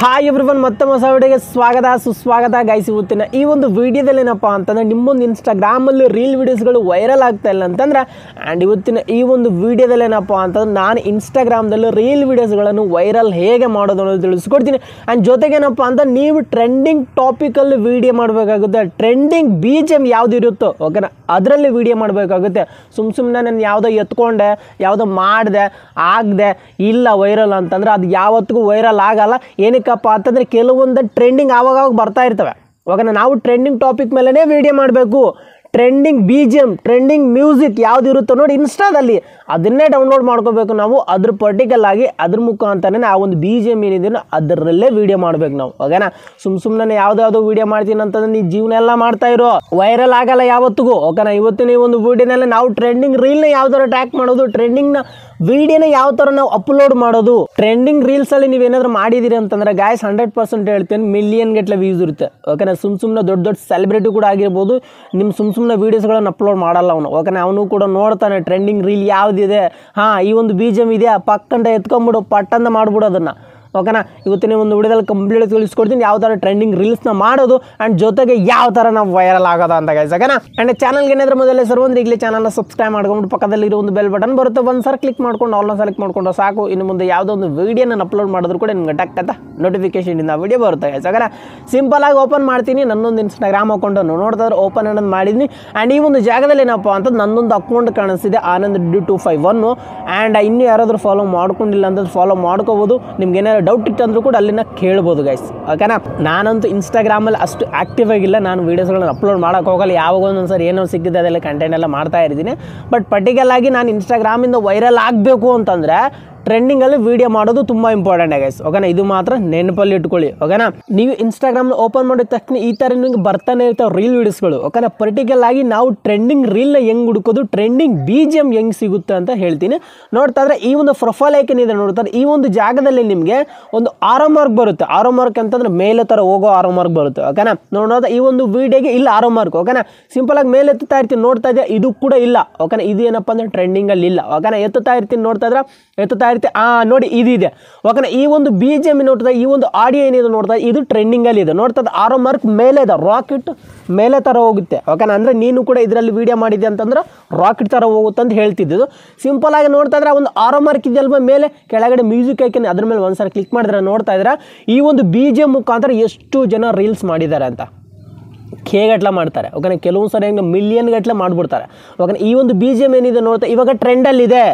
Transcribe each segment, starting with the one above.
Hi everyone ಮತ್ತೊಮ್ಮೆ ಹೊಸ ವಿಡಿಯೋಗೆ ಸ್ವಾಗತ ಸುಸ್ವಾಗತ ಗೈಸ್. ಇವತ್ತಿನ ಈ ಒಂದು ವಿಡಿಯೋದಲ್ಲಿ ಏನಪ್ಪ ಅಂತಂದರೆ ನಿಮ್ಮೊಂದು ಇನ್ಸ್ಟಾಗ್ರಾಮಲ್ಲಿ ರೀಲ್ ವೀಡಿಯೋಸ್ಗಳು ವೈರಲ್ ಆಗ್ತಾ ಇಲ್ಲ ಅಂತಂದ್ರೆ ಆ್ಯಂಡ್ ಇವತ್ತಿನ ಈ ಒಂದು ವಿಡಿಯೋದಲ್ಲಿ ಏನಪ್ಪ ಅಂತಂದ್ರೆ ನಾನು ಇನ್ಸ್ಟಾಗ್ರಾಮ್ದಲ್ಲಿ ರೀಲ್ ವೀಡಿಯೋಸ್ಗಳನ್ನು ವೈರಲ್ ಹೇಗೆ ಮಾಡೋದು ಅನ್ನೋದು ತಿಳಿಸ್ಕೊಡ್ತೀನಿ. ಆ್ಯಂಡ್ ಜೊತೆಗೆ ಏನಪ್ಪ ಅಂತ ನೀವು ಟ್ರೆಂಡಿಂಗ್ ಟಾಪಿಕಲ್ಲಿ ವೀಡಿಯೋ ಮಾಡಬೇಕಾಗುತ್ತೆ. ಟ್ರೆಂಡಿಂಗ್ BGM ಯಾವ್ದು ಇರುತ್ತೋ ಓಕೆನಾ ಅದರಲ್ಲಿ ವೀಡಿಯೋ ಮಾಡಬೇಕಾಗುತ್ತೆ. ಸುಮ್ಮನೆ ನಾನು ಯಾವುದೋ ಎತ್ಕೊಂಡೆ ಯಾವುದೋ ಮಾಡಿದೆ ಆಗದೆ ಇಲ್ಲ ವೈರಲ್ ಅಂತಂದರೆ ಅದು ಯಾವತ್ತಿಗೂ ವೈರಲ್ ಆಗಲ್ಲ. ಏನಕ್ಕಪ್ಪ ಅಂತಂದರೆ ಕೆಲವೊಂದು ಟ್ರೆಂಡಿಂಗ್ ಆವಾಗ ಬರ್ತಾ ಇರ್ತವೆ. ಇವಾಗ ನಾವು ಟ್ರೆಂಡಿಂಗ್ ಟಾಪಿಕ್ ಮೇಲೇ ವೀಡಿಯೋ ಮಾಡಬೇಕು. ಟ್ರೆಂಡಿಂಗ್ BGM ಟ್ರೆಂಡಿಂಗ್ ಮ್ಯೂಸಿಕ್ ಯಾವ್ದು ಇರುತ್ತೋ ನೋಡಿ ಇನ್ಸ್ಟಾದಲ್ಲಿ ಅದನ್ನೇ ಡೌನ್ಲೋಡ್ ಮಾಡ್ಕೋಬೇಕು ನಾವು. ಅದ್ರ ಪರ್ಟಿಕಲ್ ಆಗಿ ಅದ್ರ ಮುಖಾಂತರನೇ ಆ ಒಂದು BGM ಏನಿದೆ ಅದರಲ್ಲೇ ವೀಡಿಯೋ ಮಾಡ್ಬೇಕು ನಾವು ಓಕೆನಾ. ಸುಮ್ಮನೆ ಯಾವುದಾದ್ರು ವೀಡಿಯೋ ಮಾಡ್ತೀನಿ ಅಂತಂದ್ರೆ ನೀವು ಜೀವನ ಎಲ್ಲ ಮಾಡ್ತಾ ಇರೋ ವೈರಲ್ ಆಗಲ್ಲ ಯಾವತ್ತಿಗೂ ಓಕೆನಾ. ಇವತ್ತಿನ ಈ ಒಂದು ವೀಡಿಯೋನಲ್ಲಿ ನಾವು ಟ್ರೆಂಡಿಂಗ್ ರೀಲ್ನ ಯಾವ ಥರ ಟ್ರ್ಯಾಕ್ ಮಾಡೋದು, ಟ್ರೆಂಡಿಂಗ್ನ ವೀಡಿಯೋನ ಯಾವ ಥರ ನಾವು ಅಪ್ಲೋಡ್ ಮಾಡೋದು. ಟ್ರೆಂಡಿಂಗ್ ರೀಲ್ಸಲ್ಲಿ ನೀವೇನಾದ್ರೂ ಮಾಡಿದ್ದೀರಿ ಅಂತಂದರೆ ಗಾಯ್ಸ್ 100% ಹೇಳ್ತೀನಿ ಮಿಲಿಯನ್ ಗಟ್ಟಲೆ ವ್ಯೂಸ್ ಇರುತ್ತೆ ಓಕೆನಾ. ಸುಮ್ಮನೆ ದೊಡ್ಡ ಸೆಲೆಬ್ರಿಟಿ ಕೂಡ ಆಗಿರ್ಬೋದು, ನಿಮ್ಮ ಸುಮ್ಮನೆ ವೀಡಿಯೋಸ್ಗಳನ್ನು ಅಪ್ಲೋಡ್ ಮಾಡಲ್ಲ ಅವನು ಓಕೆನಾ. ಅವನು ಕೂಡ ನೋಡ್ತಾನೆ ಟ್ರೆಂಡಿಂಗ್ ರೀಲ್ ಯಾವುದಿದೆ, ಹಾಂ ಈ ಒಂದು BGM ಇದೆಯಾ ಪಕ್ಕಂತ ಎತ್ಕೊಂಬಿಡು ಪಟ್ಟಂತ ಮಾಡ್ಬಿಡು ಅದನ್ನು ಓಕೆನಾ. ಇವತ್ತಿನ ಒಂದು ವಿಡಿಯೋದಲ್ಲಿ ಕಂಪ್ಲೀಟ್ ತಿಳಿಸ್ಕೊಡ್ತೀನಿ ಯಾವ ಥರ ಟ್ರೆಂಡಿಂಗ್ ರೀಲ್ಸ್ನ ಮಾಡೋದು ಆ್ಯಂಡ್ ಜೊತೆಗೆ ಯಾವ ಥರ ನಾವು ವೈರಲ್ ಆಗೋದು ಅಂತ ಗೈಸ್ ಓಕೆನಾ. ಆ್ಯಂಡ್ ಚಾನಲ್ಗೆ ಏನಾದರೂ ಮೊದಲೇ ಸರ್ ಒಂದು ಈಗಲೇ ಚಾನಲ್ನ ಸಬ್ಸ್ಕ್ರೈಬ್ ಮಾಡ್ಕೊಂಡು ಪಕ್ಕದಲ್ಲಿರೋ ಒಂದು ಬೆಲ್ ಬಟನ್ ಬರುತ್ತೆ, ಒಂದು ಸರ್ ಕ್ಲಿಕ್ ಮಾಡ್ಕೊಂಡು ಆಲ್ನ ಸೆಲೆಕ್ಟ್ ಮಾಡ್ಕೊಂಡು ಸಾಕು. ಇನ್ನು ಮುಂದೆ ಯಾವುದೋ ಒಂದು ವೀಡಿಯೋನ ಅಪ್ಲೋಡ್ ಮಾಡಿದ್ರು ಕೂಡ ನಿಮ್ಗೆ ಟಕ್ ಅಂತ ನೋಟಿಫಿಕೇಶನಿಂದ ವೀಡಿಯೋ ಬರುತ್ತೆ ಗೈಸ್ ಓಕೆನಾ. ಸಿಂಪಲಾಗಿ ಓಪನ್ ಮಾಡ್ತೀನಿ ನನ್ನೊಂದು ಇನ್ಸ್ಟಾಗ್ರಾಮ್ ಅಕೌಂಟನ್ನು ನೋಡ್ತಾದ್ರೆ ಓಪನ್ ಅನ್ನೋದು ಮಾಡಿದ್ದೀನಿ. ಆ್ಯಂಡ್ ಈ ಒಂದು ಜಾಗದಲ್ಲಿ ಏನಪ್ಪ ಅಂತ ನನ್ನೊಂದು ಅಕೌಂಟ್ ಕಾಣಿಸ್ತಿದೆ ಆನಂದ್ D251 ಆ್ಯಂಡ್ ಇನ್ನೂ ಯಾರಾದರೂ ಫಾಲೋ ಮಾಡ್ಕೊಂಡಿಲ್ಲ ಅಂದ್ರೆ ಫಾಲೋ ಮಾಡ್ಕೋಬೋದು. ನಿಮ್ಗೆ ಏನಾದ್ರು ಡೌಟ್ ಇಟ್ಟಂದ್ರೂ ಕೂಡ ಅಲ್ಲಿನ ಕೇಳ್ಬೋದು ಗೈಸ್ ಓಕೆನಾ. ನಾನಂತೂ ಇನ್ಸ್ಟಾಗ್ರಾಮಲ್ಲಿ ಅಷ್ಟು ಆ್ಯಕ್ಟಿವ್ ಆಗಿಲ್ಲ, ನಾನು ವೀಡಿಯೋಸ್ಗಳನ್ನ ಅಪ್ಲೋಡ್ ಮಾಡೋಕೆ ಹೋಗಲ್ಲ. ಯಾವಾಗ ಒಂದೊಂದ್ಸರಿ ಏನೋ ಸಿಕ್ಕಿದೆ ಅದೆಲ್ಲ ಕಂಟೆಂಟ್ ಎಲ್ಲ ಮಾಡ್ತಾ ಇರ್ತೀನಿ. ಬಟ್ ಪರ್ಟಿಕ್ಯುಲರ್ ಆಗಿ ನಾನು ಇನ್ಸ್ಟಾಗ್ರಾಮಿಂದ ವೈರಲ್ ಆಗಬೇಕು ಅಂತಂದರೆ ಟ್ರೆಂಡಿಂಗಲ್ಲಿ ವೀಡಿಯೋ ಮಾಡೋದು ತುಂಬ ಇಂಪಾರ್ಟೆಂಟ್ ಗೈಸ್ ಓಕೆನಾ. ಇದು ಮಾತ್ರ ನೆನಪಲ್ಲಿ ಇಟ್ಕೊಳ್ಳಿ ಓಕೆನಾ. ನೀವು ಇನ್ಸ್ಟಾಗ್ರಾಮ್ನ ಓಪನ್ ಮಾಡಿದ ತಕ್ಷಣ ಈ ಥರ ನಿಮಗೆ ಬರ್ತಾನೆ ಇರ್ತಾವೆ ರೀಲ್ ವೀಡಿಯೋಸ್ಗಳು ಓಕೆನಾ. ಪರ್ಟಿಕ್ಯುಲರ್ ಆಗಿ ನಾವು ಟ್ರೆಂಡಿಂಗ್ ರೀಲ್ನ ಹೆಂಗೆ ಹುಡುಕೋದು, ಟ್ರೆಂಡಿಂಗ್ BGM ಹೆಂಗೆ ಸಿಗುತ್ತೆ ಅಂತ ಹೇಳ್ತೀನಿ. ನೋಡ್ತಾ ಇದ್ರೆ ಈ ಒಂದು ಪ್ರೊಫೈಲ್ ಐಕನ್ ಇದೆ ನೋಡ್ತಾರೆ, ಈ ಒಂದು ಜಾಗದಲ್ಲಿ ನಿಮಗೆ ಒಂದು ಆರೋ ಮಾರ್ಕ್ ಬರುತ್ತೆ. ಆರೋ ಮಾರ್ಕ್ ಅಂತಂದ್ರೆ ಮೇಲೆ ಥರ ಹೋಗೋ ಆರೋ ಮಾರ್ಕ್ ಬರುತ್ತೆ ಓಕೆನಾ. ನೋಡೋದು ಈ ಒಂದು ವಿಡಿಯೋಗೆ ಇಲ್ಲ ಆರೋ ಮಾರ್ಕ್ ಓಕೆನಾ. ಸಿಂಪಲ್ ಆಗಿ ಮೇಲೆ ಎತ್ತುತ್ತಾ ಇರ್ತೀನಿ ನೋಡ್ತಾ ಇದ್ದೆ ಇದು ಕೂಡ ಇಲ್ಲ ಓಕೆನಾ. ಇದು ಏನಪ್ಪ ಅಂದರೆ ಟ್ರೆಂಡಿಂಗಲ್ಲಿ ಇಲ್ಲ ಓಕೆನಾ. ಎತ್ತುತ್ತಾ ಇರ್ತೀನಿ ನೋಡ್ತಾ ಇದ್ರೆ ಎತ್ತುತ್ತಾ ನೋಡಿ ಇದಿದೆ ಓಕೆನಾ. ಈ ಒಂದು BGM ನೋಡ್ತಾ ಈ ಒಂದು ಆಡಿಯೋ ಏನಿದೆ ನೋಡ್ತಾ ಇದು ಟ್ರೆಂಡಿಂಗಲ್ಲಿ ಇದೆ ನೋಡ್ತಾ ಆರೋ ಮಾರ್ಕ್ ಮೇಲೆ ಇದೆ, ರಾಕೆಟ್ ಮೇಲೆ ಥರ ಹೋಗುತ್ತೆ ಓಕೆನಾ. ಅಂದರೆ ನೀನು ಕೂಡ ಇದರಲ್ಲಿ ವೀಡಿಯೋ ಮಾಡಿದ್ದೆ ಅಂತಂದ್ರೆ ರಾಕೆಟ್ ಥರ ಹೋಗುತ್ತೆ ಅಂತ ಹೇಳ್ತಿದ್ದು. ಸಿಂಪಲ್ ಆಗಿ ನೋಡ್ತಾ ಇದ್ರೆ ಒಂದು ಆರೋ ಮಾರ್ಕ್ ಇದೆಯಲ್ವ ಮೇಲೆ ಕೆಳಗಡೆ ಮ್ಯೂಸಿಕ್ ಐಕನ್ ಅದ್ರ ಮೇಲೆ ಒಂದ್ಸರಿ ಕ್ಲಿಕ್ ಮಾಡಿದ್ರೆ ನೋಡ್ತಾ ಇದ್ರೆ ಈ ಒಂದು BGM ಮುಖಾಂತರ ಎಷ್ಟು ಜನ ರೀಲ್ಸ್ ಮಾಡಿದ್ದಾರೆ ಅಂತ ಗಟ್ಟಲೆ ಮಾಡ್ತಾರೆ ಓಕೆನಾ. ಕೆಲವೊಂದು ಸರಿ ಹೆಂಗೆ ಮಿಲಿಯನ್ ಗಟ್ಟಲೆ ಮಾಡಿಬಿಡ್ತಾರೆ ಓಕೆನಾ. ಈ ಒಂದು BGM ಏನಿದೆ ನೋಡ್ತಾ ಇವಾಗ ಟ್ರೆಂಡಲ್ಲಿದೆ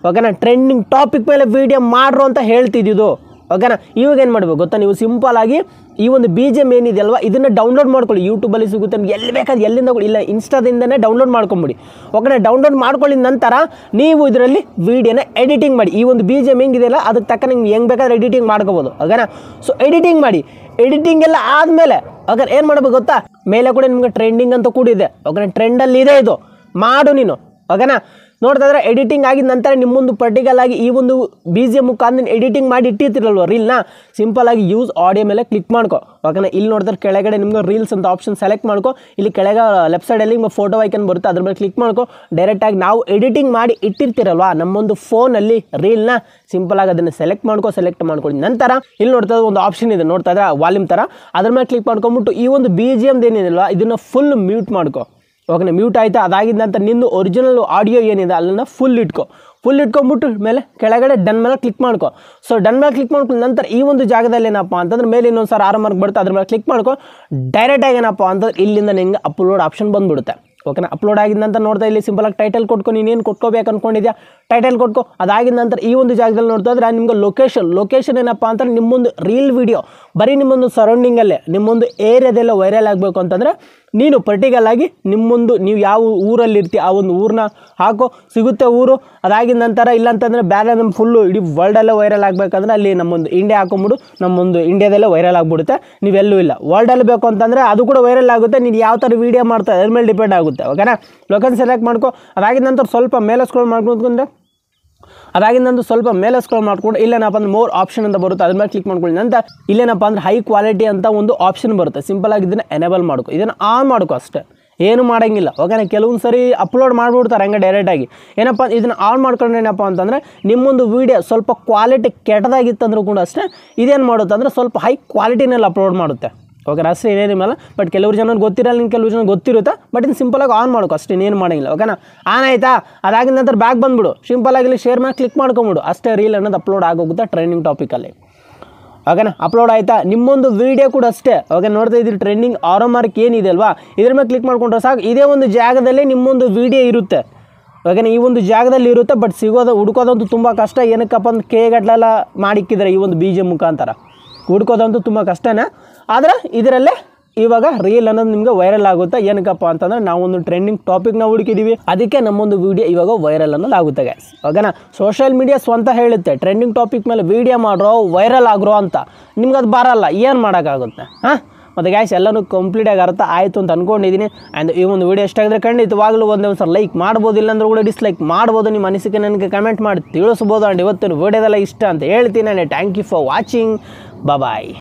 ಓಕೆನಾ. ಟ್ರೆಂಡಿಂಗ್ ಟಾಪಿಕ್ ಮೇಲೆ ವೀಡಿಯೋ ಮಾಡ್ರು ಅಂತ ಹೇಳ್ತಿದ್ದು ಓಕೆನಾ. ಇವಾಗ ಏನು ಮಾಡಬೇಕು ಗೊತ್ತಾ, ನೀವು ಸಿಂಪಲ್ ಆಗಿ ಈ ಒಂದು BGM ಏನಿದೆ ಅಲ್ವಾ ಇದನ್ನು ಡೌನ್ಲೋಡ್ ಮಾಡ್ಕೊಳ್ಳಿ. ಯೂಟ್ಯೂಬಲ್ಲಿ ಸಿಗುತ್ತೆ ಎಲ್ಲಿ ಬೇಕಾದ್ರೆ ಎಲ್ಲಿಂದ ಇಲ್ಲ ಇನ್ಸ್ಟಾದಿಂದನೇ ಡೌನ್ಲೋಡ್ ಮಾಡ್ಕೊಂಬಿಡಿ ಓಕೆನಾ. ಡೌನ್ಲೋಡ್ ಮಾಡ್ಕೊಳ್ಳಿದ ನಂತರ ನೀವು ಇದರಲ್ಲಿ ವೀಡಿಯೋನ ಎಡಿಟಿಂಗ್ ಮಾಡಿ. ಈ ಒಂದು BGM ಹೆಂಗಿದೆಯಲ್ಲ ಅದಕ್ಕೆ ತಕ್ಕ ನಿಮ್ಗೆ ಹೆಂಗೆ ಬೇಕಾದ್ರೆ ಎಡಿಟಿಂಗ್ ಮಾಡ್ಕೋಬೋದು ಓಕೆನಾ. ಸೊ ಎಡಿಟಿಂಗ್ ಮಾಡಿ. ಎಡಿಟಿಂಗ್ ಎಲ್ಲ ಆದಮೇಲೆ ಓಕೆ ಏನು ಮಾಡಬೇಕು ಗೊತ್ತಾ, ಮೇಲೆ ಕೂಡ ನಿಮ್ಗೆ ಟ್ರೆಂಡಿಂಗ್ ಅಂತ ಕೂಡ ಇದೆ ಓಕೆನಾ. ಟ್ರೆಂಡಲ್ಲಿ ಇದೆ ಇದು ಮಾಡು ನೀನು ಓಕೆನಾ. ನೋಡ್ತಾ ಇದ್ರೆ ಎಡಿಟಿಂಗ್ ಆಗಿದ ನಂತರ ನಿಮ್ಮೊಂದು ಪರ್ಟಿಕಲ್ ಆಗಿ ಈ ಒಂದು BGM ಮುಖಾಂತರ ಎಡಿಟಿಂಗ್ ಮಾಡಿ ಇಟ್ಟಿರ್ತಿರಲ್ವ ರೀಲ್ನ, ಸಿಂಪಲ್ ಆಗಿ ಯೂಸ್ ಆಡಿಯೋ ಮೇಲೆ ಕ್ಲಿಕ್ ಮಾಡ್ಕೊ ಓಕೆನಾ. ಇಲ್ಲಿ ನೋಡಿದ್ರೆ ಕೆಳಗಡೆ ನಿಮ್ಗೆ ರೀಲ್ಸ್ ಅಂತ ಆಪ್ಷನ್ ಸೆಲೆಕ್ಟ್ ಮಾಡ್ಕೊ. ಇಲ್ಲಿ ಕೆಳಗೆ ಲೆಫ್ಟ್ ಸೈಡಲ್ಲಿ ನಿಮ್ಗೆ ಫೋಟೋ ಐಕನ್ ಬರುತ್ತೆ ಅದ್ರ ಮೇಲೆ ಕ್ಲಿಕ್ ಮಾಡ್ಕೊ. ಡೈರೆಕ್ಟಾಗಿ ನಾವು ಎಡಿಟಿಂಗ್ ಮಾಡಿ ಇಟ್ಟಿರ್ತಿರಲ್ವ ನಮ್ಮೊಂದು ಫೋನಲ್ಲಿ ರೀಲ್ನ ಸಿಂಪಲ್ ಆಗಿ ಅದನ್ನು ಸೆಲೆಕ್ಟ್ ಮಾಡ್ಕೊಳ್ಳಿ. ನಂತರ ಇಲ್ಲಿ ನೋಡ್ತಾ ಒಂದು ಆಪ್ಷನ್ ಇದೆ ನೋಡ್ತಾ ಇದ್ರೆ ವಾಲ್ಯೂಮ್ ಥರ ಅದ್ರ ಮೇಲೆ ಕ್ಲಿಕ್ ಮಾಡ್ಕೊಂಬಿಟ್ಟು ಈ ಒಂದು BGM ಏನಿದೆಯಲ್ವ ಇದನ್ನು ಫುಲ್ ಮ್ಯೂಟ್ ಮಾಡ್ಕೊ ಓಕೆನಾ. ಮ್ಯೂಟ್ ಆಯಿತಾ, ಅದಾಗಿದ್ದ ನಂತರ ನಿಂದು ಒರಿಜಿನಲ್ ಆಡಿಯೋ ಏನಿದೆ ಅಲ್ಲನ್ನು ಫುಲ್ ಇಟ್ಕೊಂಬಿಟ್ಟು ಮೇಲೆ ಕೆಳಗಡೆ ಡನ್ ಮೇಲೆ ಕ್ಲಿಕ್ ಮಾಡ್ಕೊ. ಸೊ ಡನ್ ಮೇಲೆ ಕ್ಲಿಕ್ ಮಾಡ್ಕೊಂಡು ನಂತರ ಈ ಒಂದು ಜಾಗದಲ್ಲಿ ಏನಪ್ಪ ಅಂತಂದ್ರೆ ಮೇಲೆ ಇನ್ನೊಂದು ಸರ್ ಆರೋ ಮಾರ್ಕ್ ಬರುತ್ತೆ ಅದ್ರ ಮೇಲೆ ಕ್ಲಿಕ್ ಮಾಡ್ಕೊ. ಡೈರೆಕ್ಟಾಗಿ ಏನಪ್ಪ ಅಂತಂದ್ರೆ ಇಲ್ಲಿಂದ ನಿಂಗೆ ಅಪ್ಲೋಡ್ ಆಪ್ಷನ್ ಬಂದುಬಿಡುತ್ತೆ ಓಕೆನಾ. ಅಪ್ಲೋಡ್ ಆಗಿದ ನಂತರ ನೋಡ್ತಾ ಇಲ್ಲಿ ಸಿಂಪಲಾಗಿ ಟೈಟಲ್ ಕೊಟ್ಕೊ, ನೀನೇನು ಕೊಟ್ಕೋಬೇಕು ಅಂದ್ಕೊಂಡಿದ್ಯಾ ಟೈಟಲ್ ಕೊಟ್ಕೊ. ಅದಾಗಿದ ನಂತರ ಈ ಒಂದು ಜಾಗದಲ್ಲಿ ನೋಡ್ತಾ ಇದ್ರೆ ನಿಮ್ಗೆ ಲೊಕೇಶನ್ ಏನಪ್ಪ ಅಂತಂದ್ರೆ ನಿಮ್ಮೊಂದು ರೀಲ್ ವಿಡಿಯೋ ಬರೀ ನಿಮ್ಮೊಂದು ಸರೌಂಡಿಂಗಲ್ಲೇ ನಿಮ್ಮೊಂದು ಏರಿಯಾದೆಲ್ಲ ವೈರಲ್ ಆಗಬೇಕು ಅಂತಂದರೆ ನೀನು ಪರ್ಟಿಕಲ್ ಆಗಿ ನೀವು ಯಾವ ಊರಲ್ಲಿ ಇರ್ತೀವಿ ಆ ಒಂದು ಊರನ್ನ ಹಾಕೋ, ಸಿಗುತ್ತೆ ಊರು. ಅದಾಗಿದ ನಂತರ ಇಲ್ಲಾಂತಂದರೆ ಬೇರೆ ನಮ್ಮ ಫುಲ್ಲು ಇಡೀ ವರ್ಲ್ಡಲ್ಲೇ ವೈರಲ್ ಆಗಬೇಕಂದ್ರೆ ಅಲ್ಲಿ ನಮ್ಮೊಂದು ಇಂಡಿಯಾ ಹಾಕೊಂಬಿಡು, ನಮ್ಮೊಂದು ಇಂಡಿಯಾದಲ್ಲೇ ವೈರಲ್ ಆಗಿಬಿಡುತ್ತೆ. ನೀವೆಲ್ಲೂ ಇಲ್ಲ ವರ್ಲ್ಡಲ್ಲಿ ಬೇಕು ಅಂತಂದರೆ ಅದು ಕೂಡ ವೈರಲ್ ಆಗುತ್ತೆ. ನೀನು ಯಾವ ಥರ ವೀಡಿಯೋ ಮಾಡ್ತಾ ಅದ್ರ ಮೇಲೆ ಡಿಪೆಂಡ್ ಆಗುತ್ತೆ ಓಕೆನಾ. ಲೊಕೇಶನ್ ಸೆಲೆಕ್ಟ್ ಮಾಡ್ಕೊ. ಅದಾಗಿದ ನಂತರ ಸ್ವಲ್ಪ ಮೇಲೆ ಸ್ಕ್ರೋಲ್ ಮಾಡ್ಕೊಂಡ್ರೆ ಸ್ವಲ್ಪ ಮೇಲೆ ಸ್ಕ್ರೋಲ್ ಮಾಡ್ಕೊಂಡು ಇಲ್ಲೇನಪ್ಪ ಅಂದ್ರೆ ಮೋರ್ ಆಪ್ಷನ್ ಅಂತ ಬರುತ್ತೆ ಅದ್ರ ಮೇಲೆ ಕ್ಲಿಕ್ ಮಾಡ್ಕೊಳ್ಳಿ. ನಂತರ ಇಲ್ಲೇನಪ್ಪ ಅಂದ್ರೆ ಹೈ ಕ್ವಾಲಿಟಿ ಅಂತ ಒಂದು ಆಪ್ಷನ್ ಬರುತ್ತೆ. ಸಿಂಪಲ್ ಆಗಿ ಇದನ್ನು ಎನೇಬಲ್ ಮಾಡ್ಕೊ, ಇದನ್ನು ಆನ್ ಮಾಡ್ಕೊ ಅಷ್ಟೇ. ಏನು ಮಾಡೋಂಗಿಲ್ಲ. ಓಕೆನಾ, ಕೆಲವೊಂದು ಸರಿ ಅಪ್ಲೋಡ್ ಮಾಡಿಬಿಡ್ತಾರೆ ಹಂಗೆ ಡೈರೆಕ್ಟಾಗಿ. ಏನಪ್ಪ ಇದನ್ನು ಆನ್ ಮಾಡ್ಕೊಂಡ್ರೆ ಏನಪ್ಪ ಅಂತಂದರೆ ನಿಮ್ಮೊಂದು ವೀಡಿಯೋ ಸ್ವಲ್ಪ ಕ್ವಾಲಿಟಿ ಕೆಟ್ಟದಾಗಿತ್ತಂದ್ರೂ ಕೂಡ ಅಷ್ಟೇ ಇದೇನು ಮಾಡುತ್ತೆ ಅಂದರೆ ಸ್ವಲ್ಪ ಹೈ ಕ್ವಾಲಿಟಿನಲ್ಲಿ ಅಪ್ಲೋಡ್ ಮಾಡುತ್ತೆ. ಓಕೆನಾ, ಅಷ್ಟೇ ಏನೇನಿಲ್ಲ. ಬಟ್ ಕೆಲವ್ರು ಜನಕ್ಕೆ ಗೊತ್ತಿರಲ್ಲ, ಇನ್ನು ಕೆಲವು ಜನ ಗೊತ್ತಿರುತ್ತೆ. ಬಟ್ ಇನ್ನು ಸಿಂಪಲಾಗಿ ಆನ್ ಮಾಡ್ಕೊ ಅಷ್ಟೇ, ಇನ್ನೇನು ಮಾಡೋಂಗಿಲ್ಲ. ಓಕೆನಾ, ಆನ್ ಆಯಿತಾ, ಅದಾಗಿದ ನಂತರ ಬ್ಯಾಕ್ ಬಂದುಬಿಡು, ಸಿಂಪಲಾಗಿ ಶೇರ್ ಮಾಡಿ ಕ್ಲಿಕ್ ಮಾಡ್ಕೊಂಬಿಡು, ಅಷ್ಟೇ ರೀಲ್ ಅನ್ನೋದು ಅಪ್ಲೋಡ್ ಆಗೋಗುತ್ತೆ ಟ್ರೆಂಡಿಂಗ್ ಟಾಪಿಕಲ್ಲಿ. ಓಕೆನಾ, ಅಪ್ಲೋಡ್ ಆಯಿತಾ, ನಿಮ್ಮೊಂದು ವೀಡಿಯೋ ಕೂಡ ಅಷ್ಟೇ. ಓಕೆ, ನೋಡ್ತಾ ಇದ್ದೀರಿ ಟ್ರೆಂಡಿಂಗ್ ಆರೋ ಮಾರ್ಕ್ ಏನಿದೆ ಅಲ್ವಾ, ಇದ್ರ ಮೇಲೆ ಕ್ಲಿಕ್ ಮಾಡ್ಕೊಂಡ್ರೆ ಸಾಕು, ಇದೇ ಒಂದು ಜಾಗದಲ್ಲಿ ನಿಮ್ಮೊಂದು ವೀಡಿಯೋ ಇರುತ್ತೆ. ಓಕೆನಾ, ಈ ಒಂದು ಜಾಗದಲ್ಲಿ ಇರುತ್ತೆ. ಬಟ್ ಹುಡ್ಕೋದಂತೂ ತುಂಬ ಕಷ್ಟ. ಏನಕ್ಕಪ್ಪ ಅಂದ್ರೆ ಗಟ್ಟಲೆಲ್ಲ ಮಾಡಿಕ್ಕಿದ್ರೆ ಈ ಒಂದು BGM ಮುಖಾಂತರ ಹುಡ್ಕೋದಂತೂ ತುಂಬ ಕಷ್ಟನೇ. ಆದರೆ ಇದರಲ್ಲೇ ಇವಾಗ ರೀಲ್ ಅನ್ನೋದು ನಿಮಗೆ ವೈರಲ್ ಆಗುತ್ತೆ. ಏನಕ್ಕಪ್ಪ ಅಂತಂದರೆ ನಾವೊಂದು ಟ್ರೆಂಡಿಂಗ್ ಟಾಪಿಕ್ನ ಹುಡುಕಿದ್ದೀವಿ, ಅದಕ್ಕೆ ನಮ್ಮೊಂದು ವೀಡಿಯೋ ಇವಾಗ ವೈರಲ್ ಅನ್ನೋದು ಆಗುತ್ತೆ ಗೈಸ್. ಓಕೆನಾ, ಸೋಷಿಯಲ್ ಮೀಡಿಯಾ ಸ್ವಂತ ಹೇಳುತ್ತೆ ಟ್ರೆಂಡಿಂಗ್ ಟಾಪಿಕ್ ಮೇಲೆ ವೀಡಿಯೋ ಮಾಡ್ರೋ ವೈರಲ್ ಆಗ್ರೋ ಅಂತ. ನಿಮ್ಗೆ ಅದು ಬರಲ್ಲ, ಏನು ಮಾಡೋಕ್ಕಾಗುತ್ತೆ? ಹಾಂ, ಮತ್ತು ಗ್ಯಾಸ್ ಎಲ್ಲನೂ ಕಂಪ್ಲೀಟಾಗಿ ಅರ್ಥ ಆಯಿತು ಅಂತ ಅಂದ್ಕೊಂಡಿದ್ದೀನಿ. ಆ್ಯಂಡ್ ಈ ಒಂದು ವೀಡಿಯೋ ಇಷ್ಟ ಆಗಿದ್ರೆ ಖಂಡಿತವಾಗಲೂ ಒಂದು ಸಲ ಲೈಕ್ ಮಾಡ್ಬೋದು, ಇಲ್ಲಾಂದ್ರೂ ಕೂಡ ಡಿಸ್ಲೈಕ್ ಮಾಡ್ಬೋದು. ನಿಮ್ಮ ಅನಿಸಿಕೆ ನನಗೆ ಕಮೆಂಟ್ ಮಾಡಿ ತಿಳಿಸ್ಬೋದು. ಆ್ಯಂಡ್ ಇವತ್ತಿನ ವೀಡಿಯೋದೆಲ್ಲ ಇಷ್ಟ ಅಂತ ಹೇಳ್ತೀನಿ. Thank you for watching. Bye.